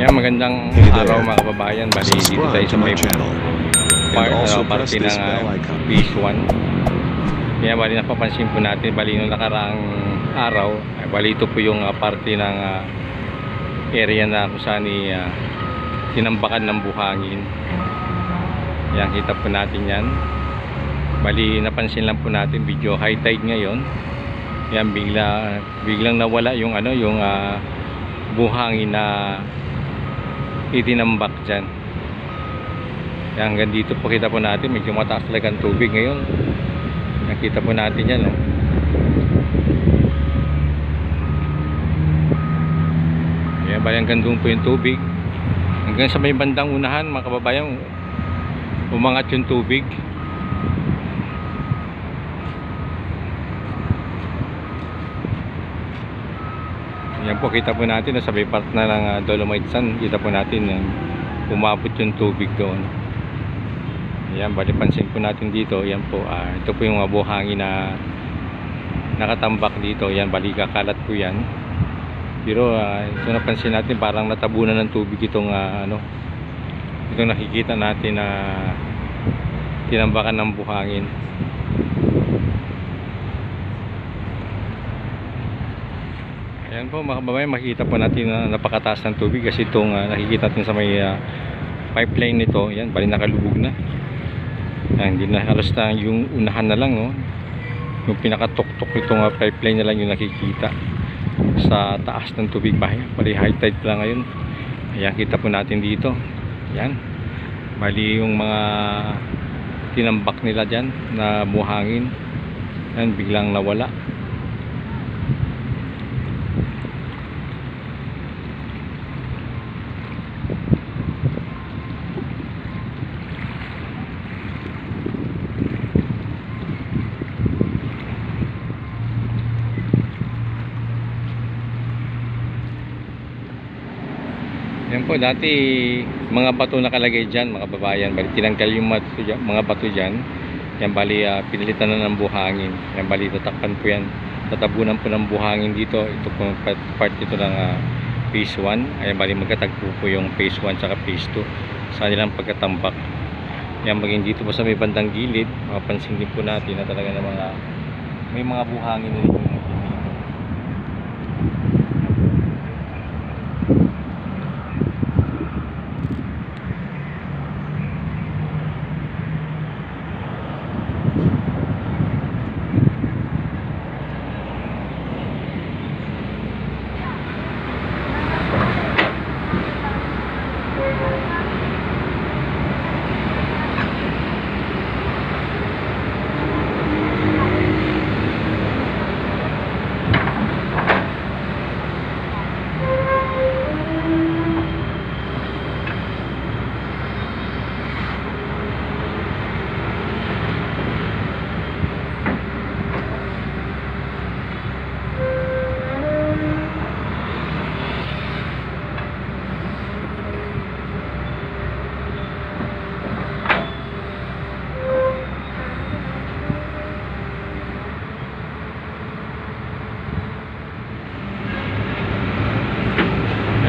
Yan, magandang araw mga kababayan. Bali dito tayo sa may party ng phase 1. Yan, bali napapansin po natin, bali nung nakaraang araw, bali ito po yung party ng area na kung saan tinambakan ng buhangin. Yan, kita po natin yan. Bali napansin lang po natin, video high tide ngayon. Yan, biglang nawala yung yung buhangin na itinambak dyan. Yan, hanggang dito po kita po natin, medyo mataas talaga ang tubig ngayon. Nakita po natin yan, no? Yan, bali hanggang doon po yung tubig. Hanggang sa may bandang unahan mga kababayan, umangat yung tubig. Yan po, kita po natin sa may part na ng Dolomite Sand, kita po natin umabot yung tubig doon. Yan, bali pansin po natin dito, yan po, ito po yung buhangin na nakatambak dito. Yan, bali kakalat po yan. Pero ito napansin natin, parang natabunan ng tubig itong itong nakikita natin na tinambakan ng buhangin. Ayan po mga kababayan, makikita po natin na napakataas ng tubig kasi itong nakikita natin sa may pipeline nito. Yan, bali nakalubog na. Ayan, hindi na, halos na yung unahan na lang, oh. Yung pinakatuktok itong pipeline na lang yung nakikita sa taas ng tubig. Bali high tide pa lang ngayon. Ayan, kita po natin dito. Ayan, bali yung mga tinambak nila dyan na buhangin, ayan, biglang nawala. Yan po, dati mga bato nakalagay dyan mga kababayan. Bali tinanggal yung mga bato dyan. Yan, bali pinalitan na ng buhangin. Yan, bali tatakpan po yan, tatabunan po ng buhangin dito. Ito po part dito ng phase 1. Ayan, bali magkatagpo po yung phase 1 saka phase 2 sa nilang pagkatambak. Yan, maging dito po sa may bandang gilid, mapapansin din po natin na talaga na may mga buhangin na rin.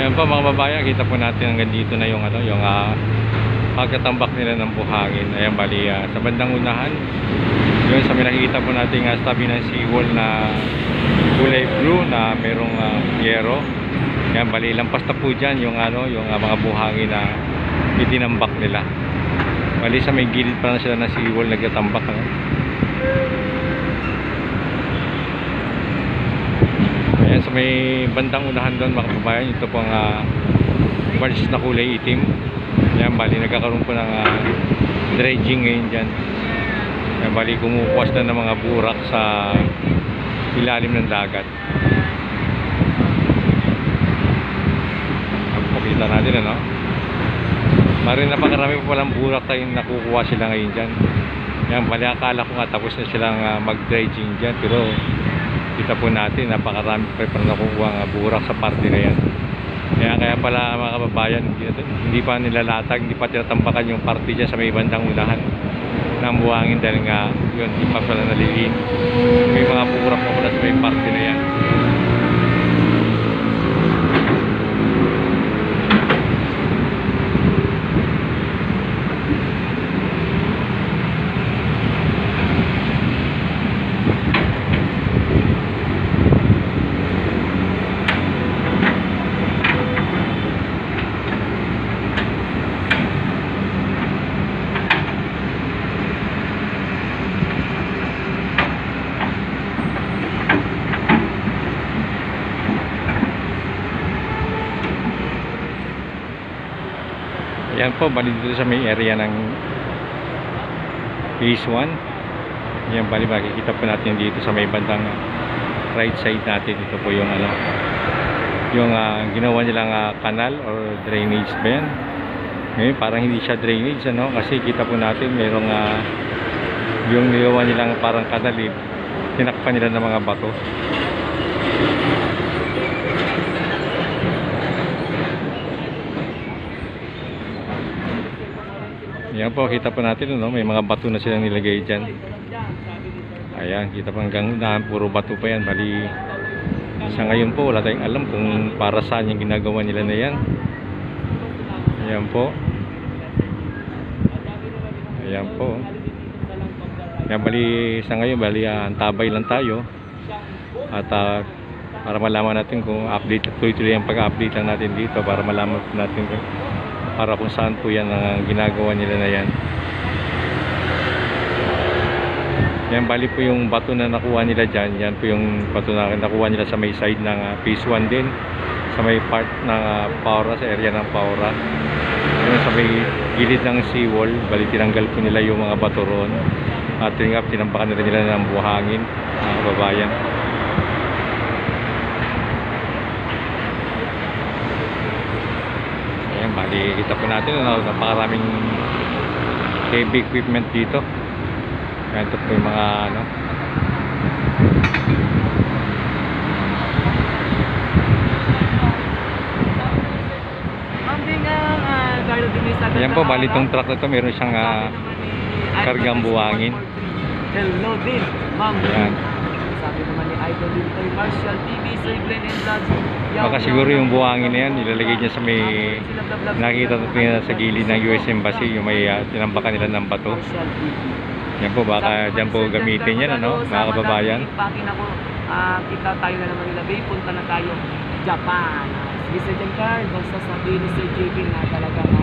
Ayan po mga babayan, kita po natin hanggang dito na yung pagkatambak nila ng buhangin. Ayan, bali sa bandang unahan, yun sa may nakikita po natin sa tabi ng seawall na kulay blue na merong yero. Ayan, bali lampas na po dyan yung mga buhangin na itinambak nila. Bali sa may gilid pa na sila ng seawall nagtatambak. Ayan, sa may bandang unahan doon mga kababayan, ito po ang barge na kulay itim. Ayan, bali nagkakaroon po ng dredging ngayon dyan. Ayan, bali kumukuwas na ng mga burak sa ilalim ng dagat. Pakita natin marin napakarami po palang burak tayong nakukuha sila ngayon dyan. Ayan, bali akala ko nga tapos na silang mag-dredging dyan, pero kita po natin napakarami pa rin nakukuha ang burak sa parte na yan. Kaya pala mga kababayan, hindi pa nilalatag, hindi pa tinatambakan yung parte dyan sa may bandang unahan ng buhangin dahil nga yun, hindi pa pala nalilin. May mga burak pa pala sa may parte na yan. Yan po, bali dito sa may area ng Phase 1. Yan, bali makikita po natin dito sa may bandang right side natin. Ito po yung ano, yung ginawa nilang kanal or drainage ba yan? Ngayon parang hindi siya drainage, ano, kasi kita po natin mayroong yung nilawa nilang parang kanal, tinakpan nila ng mga bato. Yan po, kita po natin, no? May mga bato na silang nilagay dyan. Ayan, kita po hanggang unahan, puro bato pa yan. Bali, sa ngayon po, wala tayong alam kung para saan yung ginagawa nila na yan. Ayan po. Ayan po. Ayan, bali, sa ngayon, bali, antabay lang tayo. At para malaman natin kung update, tuloy-tuloy ang pag-update lang natin dito para malaman natin para kung saan po yan ang ginagawa nila na yan. Yan, bali po yung bato na nakuha nila dyan. Yan po yung bato na nakuha nila sa may side ng Phase 1 din, sa may part ng Paura, sa area ng Paura. Yan, sa may gilid ng seawall, bali tinanggal po nila yung mga bato roon at tinambakan nila ng buhangin, mga kababayan. Bali, kita po natin, napakaraming heavy equipment dito. Yan, ito po yung mga ano, yan po, bali itong truck na ito meron siyang kargang buhangin. Hello din, ma'am. Yan. Sabi naman ni Idol din kay Marshall TV, Sir Glenn and Vlogs. Baka siguro yung buhangin na yan, ilalagay niya sa may nakita natin sa gilid ng US Embassy, yung may tinambakan nila ng bato. Yan po, baka dyan po gamitin yan, ano, mga kababayan. Pakin ako, kita tayo na naman nila, punta na tayo Japan. Sige Sir Giancarlo, basta sabi ni Sir JP na talagang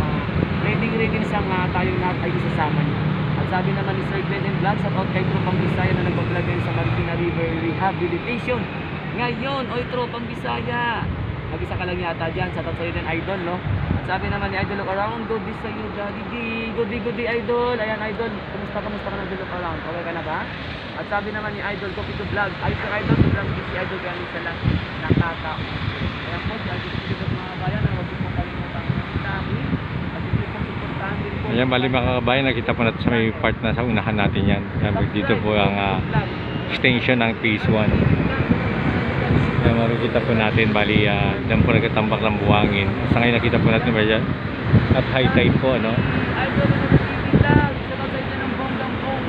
ready na siyang tayo na tayo sasama niya. At sabi naman ni Sir Glenn and Vlogs, at out kay Tropang Bisaya na nagbablog ngayon sa Marikina River Rehabilitation. Ngayon, oy Tropang Bisaya, mag-isa ka lang yata dyan sa tatsayo ng Idol, no? At sabi naman ni Idol, look around, good day sa'yo, Daddy D. Good day, Idol. Ayan, Idol, kumusta ka na, look around? Okay ka na ba? At sabi naman ni Idol, copy to vlog. Ay, Sir Idol, sobrang busy Idol, galing sa lang nakaka. Ayan po, si Idol, sige mga bayan, huwag mo kalimutan ng dami. At hindi po suportahan din po. Ayan, bali mga kabayan, nakita po natin sa may part na sa unahan natin yan. Ayan, dito po ang extension ng Phase 1. Ayan, makikita po natin, bali, dyan po nagkatambak ng buhangin. Sa ngayon nakita po natin ba dyan? At high tide po, ano? Idol, vlog, sa tatsayo ng bonggang bong.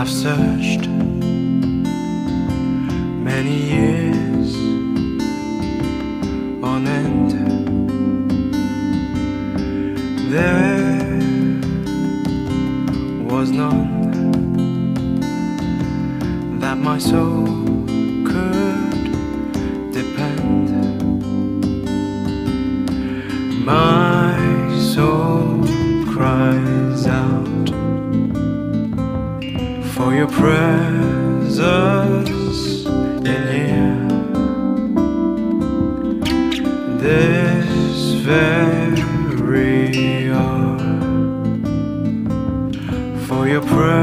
I've searched many years on end. There was none that my soul could depend. My soul cries out for your presence in here. This very hour, for your presence